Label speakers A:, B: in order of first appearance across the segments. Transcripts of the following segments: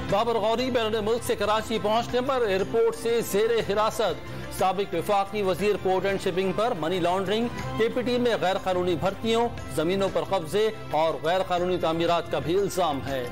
A: बाबर गौरी बैरून मुल्क से कराची पहुंचने पर एयरपोर्ट से जेर हिरासत। साबिक वफाकी वजीर पोर्ट एंड शिपिंग पर मनी लॉन्ड्रिंग, KPT में गैर कानूनी भर्तियों, जमीनों पर कब्जे और गैर कानूनी तामीरात का भी इल्जाम है।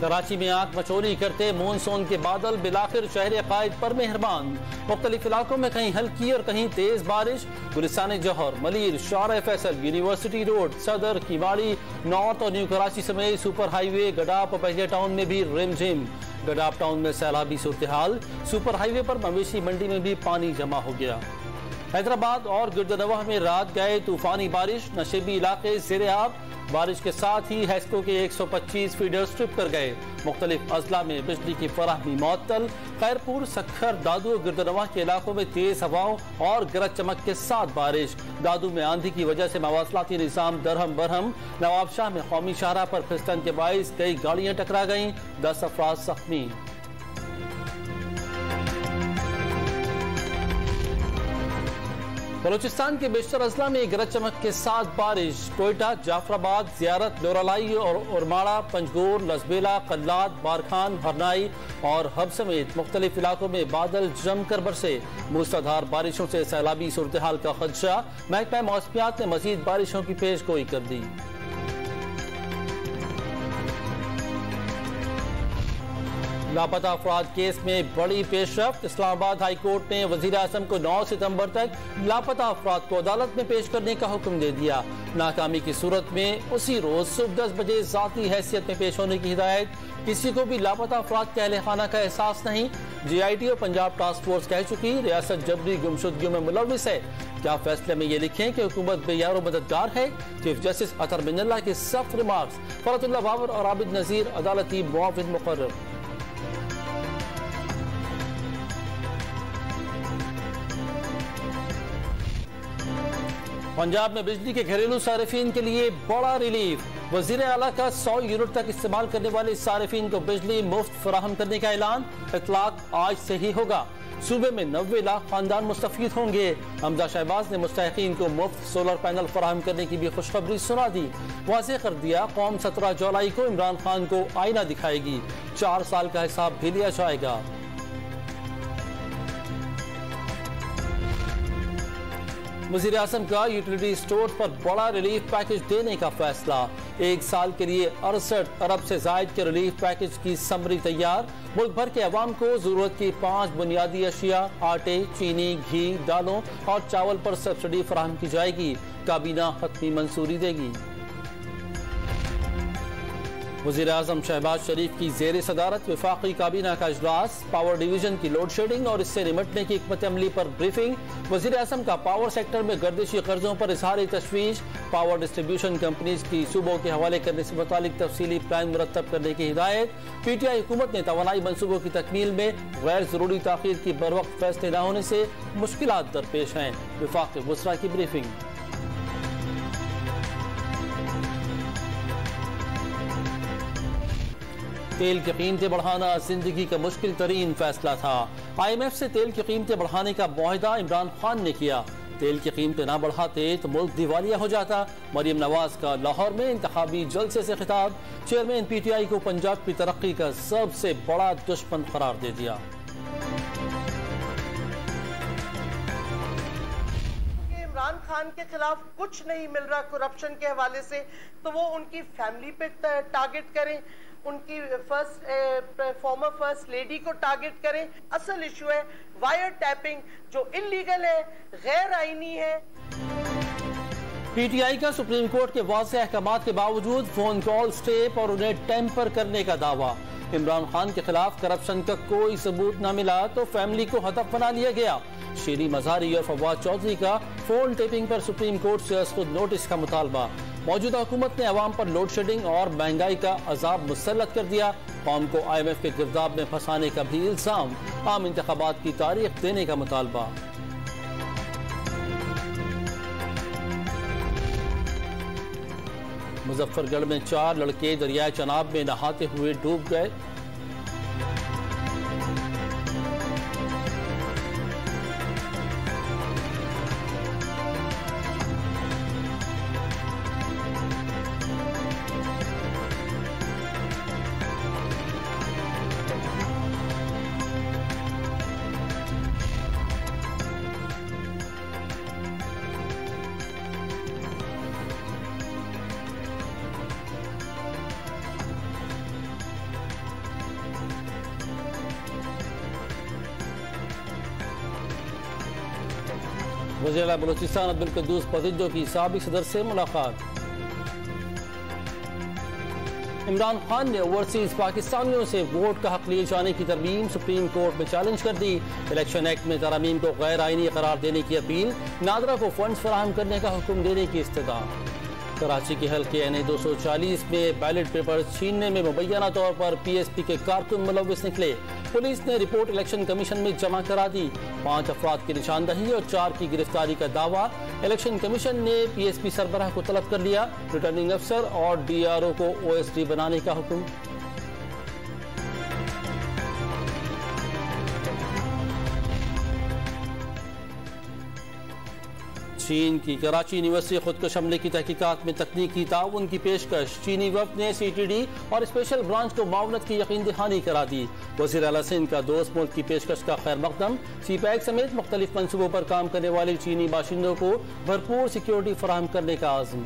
A: कराची में आग मचोली करते मानसून के बादल बिलाखिर शहर कायद पर मेहरबान। मुख्तलिफ इलाकों में कहीं हल्की और कहीं तेज बारिश। गुलिस्तान जौहर, मलीर, शारा फैसल, यूनिवर्सिटी रोड, सदर, किवाड़ी, नॉर्थ और न्यू कराची समेत सुपर हाईवे, गडाप और बहिया टाउन में भी रिमझिम। गडाप टाउन में सैलाबी सूरत हाल। सुपर हाईवे पर मवेशी मंडी में भी पानी जमा हो गया। हैदराबाद और गिरदनवाह में रात गए तूफानी बारिश, नशेबी इलाके ज़ेरे आब। बारिश के साथ ही हैस्को के 125 फीडर स्ट्रिप कर गए। मुख्तलिफ अजला में बिजली की फराहमी मुअत्तल। खैरपुर, सखर, दादू और गिरदनवाह के इलाकों में तेज हवाओं और गरज चमक के साथ बारिश। दादू में आंधी की वजह से मवासलाती निज़ाम दरहम बरहम। नवाबशाह में कौमी शाहराह पर फिसलन के बाइस कई गाड़ियां टकरा गईं, 10 अफराद जख्मी। बलूचिस्तान के बेशतर अजला में गरज चमक के साथ बारिश। कोयटा, जाफराबाद, जियारत, लोरालाई और उरमाड़ा, पंजगोर, लसबेला, कल्लात, बारखान, हरनाई और हब समेत मुख्तलिफ इलाकों में बादल जमकर बरसे। मूसलाधार बारिशों से सैलाबी सूरत हाल का खदशा। महकमा मौसमियात ने मजीद बारिशों की पेशगोई कर दी। लापता अफराद केस में बड़ी पेशरफ्त। इस्लामाबाद हाई कोर्ट ने वजीर आजम को 9 सितंबर तक लापता अफराद को अदालत में पेश करने का हुक्म दे दिया। नाकामी की सूरत में उसी रोज सुबह 10 बजे जाती हैसियत में पेश होने की हिदायत। किसी को भी लापता अफराद के अहले खाना का एहसास नहीं। GIT और पंजाब टास्क फोर्स कह चुकी रियासत जबरी गुमशुदगियों में मुलविस है। क्या फैसले में ये लिखें कि हुकूमत बेयार और मददगार है? चीफ जस्टिस अतर मिनल्ला के सख्त रिमार्क्स। फरतुल्लाह बाबर और आबिद नजीर अदालती मुआविन मुकर्रर। पंजाब में बिजली के घरेलू सारिफीन के लिए बड़ा रिलीफ। वजीर आला का 100 यूनिट तक इस्तेमाल करने वाले सारिफीन को बिजली मुफ्त फराहम करने का ऐलान। इतलाक आज से ही होगा। सूबे में 90 लाख खानदान मुस्तफीद होंगे। हमजा शहबाज ने मुस्तहिकीन को मुफ्त सोलर पैनल फराहम करने की भी खुशखबरी सुना दी। वाज़ेह कर दिया कौम 17 जुलाई को इमरान खान को आईना दिखाएगी। 4 साल का हिसाब भी लिया जाएगा। वज़ीर आज़म का यूटिलिटी स्टोर पर बड़ा रिलीफ पैकेज देने का फैसला। 1 साल के लिए 68 अरब से जायद के रिलीफ पैकेज की समरी तैयार। मुल्क भर के अवाम को जरूरत की 5 बुनियादी अशिया आटे, चीनी, घी, दालों और चावल पर सब्सिडी फराहम की जाएगी। काबीना हतमी मंजूरी देगी। वज़ीर आज़म शहबाज शरीफ की ज़ेर सदारत वफाकी काबीना का इजलास। पावर डिवीजन की लोड शेडिंग और इससे निपटने की हिकमत अमली पर ब्रीफिंग। वज़ीर आज़म का पावर सेक्टर में गर्दिशी कर्जों पर इजहार तशवीश। पावर डिस्ट्रीब्यूशन कंपनीज की सूबों के हवाले करने से मुतालिक तफसीली प्लान मुरतब करने की हिदायत। PTI हुकूमत ने तवानाई मनसूबों की तकमील में गैर जरूरी ताखीर की बर वक्त फैसले न होने से मुश्किलात दरपेश हैं। वफाक वज़रा की ब्रीफिंग। तेल की कीमतें बढ़ाना जिंदगी का मुश्किल तरीन फैसला था। IMF से तेल की कीमतें बढ़ाने का मुआहदा इमरान खान ने किया। तेल की कीमतें ना बढ़ाते तो मुल्क दिवालिया हो जाता। मरियम नवाज का लाहौर में इंतखाबी जलसे से खिताब। चेयरमैन PTI को पंजाब की तरक्की का सबसे बड़ा दुश्मन करार दे दिया।
B: इमरान खान के खिलाफ कुछ नहीं मिल रहा करप्शन के हवाले से, तो वो उनकी फैमिली पे टारगेट करें, उनकी फॉर्मर फर्स्ट लेडी को टारगेट करें। असल इशू है वायर टैपिंग, जो इलीगल है, गैर आईनी है।
A: PTI का सुप्रीम कोर्ट के वाज़ेह अहकामात के बावजूद फोन कॉल टेप और उन्हें टेम्पर करने का दावा। इमरान खान के खिलाफ करप्शन का कोई सबूत न मिला तो फैमिली को हदफ बना लिया गया। शीरी मज़ारी और फवाद चौधरी का फोन टेपिंग पर सुप्रीम कोर्ट से खुद नोटिस का मुतालबा। मौजूदा हुकूमत ने अवाम पर लोड शेडिंग और महंगाई का अजाब मुसल्लत कर दिया। कौम को IMF के गिरदाब में फंसाने का भी इल्जाम। आम इंतखाबात की तारीख देने का मुतालबा। मुजफ्फरगढ़ में 4 लड़के दरियाए चनाब में नहाते हुए डूब गए। वज़ीर बलूचिस्तान अब्दुल कुद्दूस बदिज्जो की साबिक सदर से मुलाकात। इमरान खान ने ओवरसीज पाकिस्तानियों से वोट का हक लिए जाने की तरमीम सुप्रीम कोर्ट में चैलेंज कर दी। इलेक्शन एक्ट में तरमीम को गैर आईनी करार देने की अपील। नादरा को फंड्स फराहम करने का हुक्म देने की इस्तदा। कराची के हल्के NA 240 में बैलेट पेपर छीनने में मुबैना तौर पर PSP के कारकुन मुलव्विस निकले। पुलिस ने रिपोर्ट इलेक्शन कमीशन में जमा करा दी। 5 अफराद की निशानदही और 4 की गिरफ्तारी का दावा। इलेक्शन कमीशन ने PSP सरबराह को तलब कर लिया। रिटर्निंग अफसर और DRO को OSD बनाने का हुक्म। चीन की कराची यूनिवर्सिटी खुदकश हमले की तहकीकात में तकनीकी ताउन की पेशकश। चीनी वफद ने CTD और स्पेशल ब्रांच को मावनत की यकीन दहानी करा दी। वज़ीर आला सिंध का दोस्त मुल्क की पेशकश का खैर मकदम। CPAC समेत मुख्तलिफ मनसूबों पर काम करने वाले चीनी बाशिंदों को भरपूर सिक्योरिटी फराहम करने का आज़म।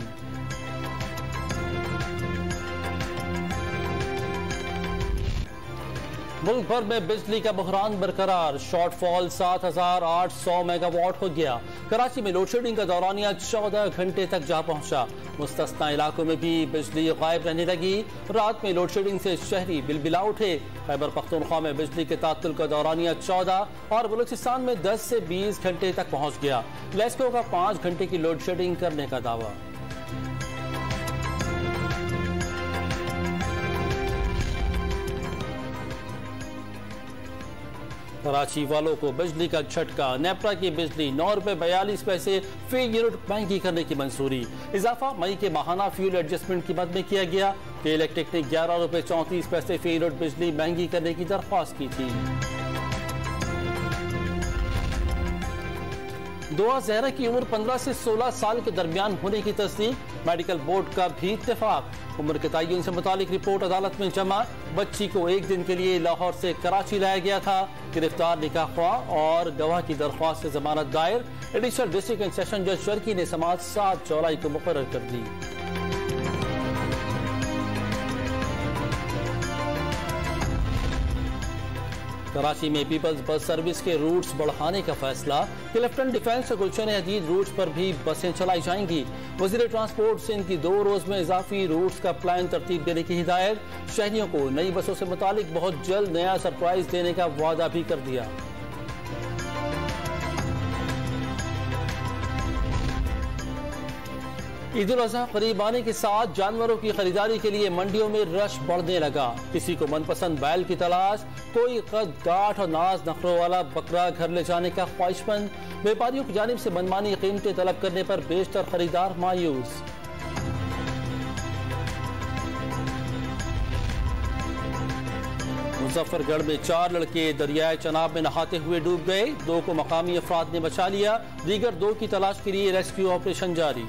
A: मुल्क भर में बिजली का बहरान बरकरार। शॉर्टफॉल 7,800 मेगावाट हो गया। कराची में लोड शेडिंग का दौरानिया 14 घंटे तक जा पहुंचा। मुस्तस्ना इलाकों में भी बिजली गायब रहने लगी। रात में लोड शेडिंग से शहरी बिलबिला उठे। खैबर पख्तूनख्वा में बिजली के तात्तुल का दौरानिया 14 और बलूचिस्तान में 10 से 20 घंटे तक पहुंच गया। लेस्को का 5 घंटे की लोड शेडिंग करने का दावा। कराची वालों को बिजली का झटका। नेपरा की बिजली 9 रुपए 42 पैसे फी यूनिट महंगी करने की मंजूरी। इजाफा मई के माहाना फ्यूल एडजस्टमेंट की मद में किया गया। के इलेक्ट्रिक ने 11 रुपए 34 पैसे फी यूनिट बिजली महंगी करने की दरख्वास्त की थी। दुआ ज़हरा की उम्र 15 से 16 साल के दरमियान होने की तस्दीक। मेडिकल बोर्ड का भी इत्तेफाक। उम्र के तयन से मुतालिक रिपोर्ट अदालत में जमा। बच्ची को 1 दिन के लिए लाहौर से कराची लाया गया था। गिरफ्तार निकाह ख्वाह और गवाह की दरख्वास्त से जमानत दायर। एडिशनल डिस्ट्रिक्ट एंड सेशन जज चरकी ने समाअत 7 जुलाई को मुकर्रर कर दी। कराची में पीपल्स बस सर्विस के रूट्स बढ़ाने का फैसला। कि लेफ्टिनेंट डिफेंस गुलशन हदीद रूट्स पर भी बसें चलाई जाएंगी। वज़ीर ट्रांसपोर्ट से इनकी 2 रोज में इजाफी रूट्स का प्लान तरतीब देने की हिदायत। शहरियों को नई बसों से मुतालिक बहुत जल्द नया सरप्राइज देने का वादा भी कर दिया। ईद उल अज़हा करीब आने के साथ जानवरों की खरीदारी के लिए मंडियों में रश बढ़ने लगा। किसी को मनपसंद बैल की तलाश, कोई कद गाठ और नाज नखरों वाला बकरा घर ले जाने का ख्वाहिशमंद। व्यापारियों की जानिब से मनमानी कीमतें तलब करने पर बेशतर खरीदार मायूस। मुजफ्फरगढ़ में 4 लड़के दरियाए चनाब में नहाते हुए डूब गए। 2 को मकामी अफराद ने बचा लिया। दीगर 2 की तलाश के लिए रेस्क्यू ऑपरेशन जारी।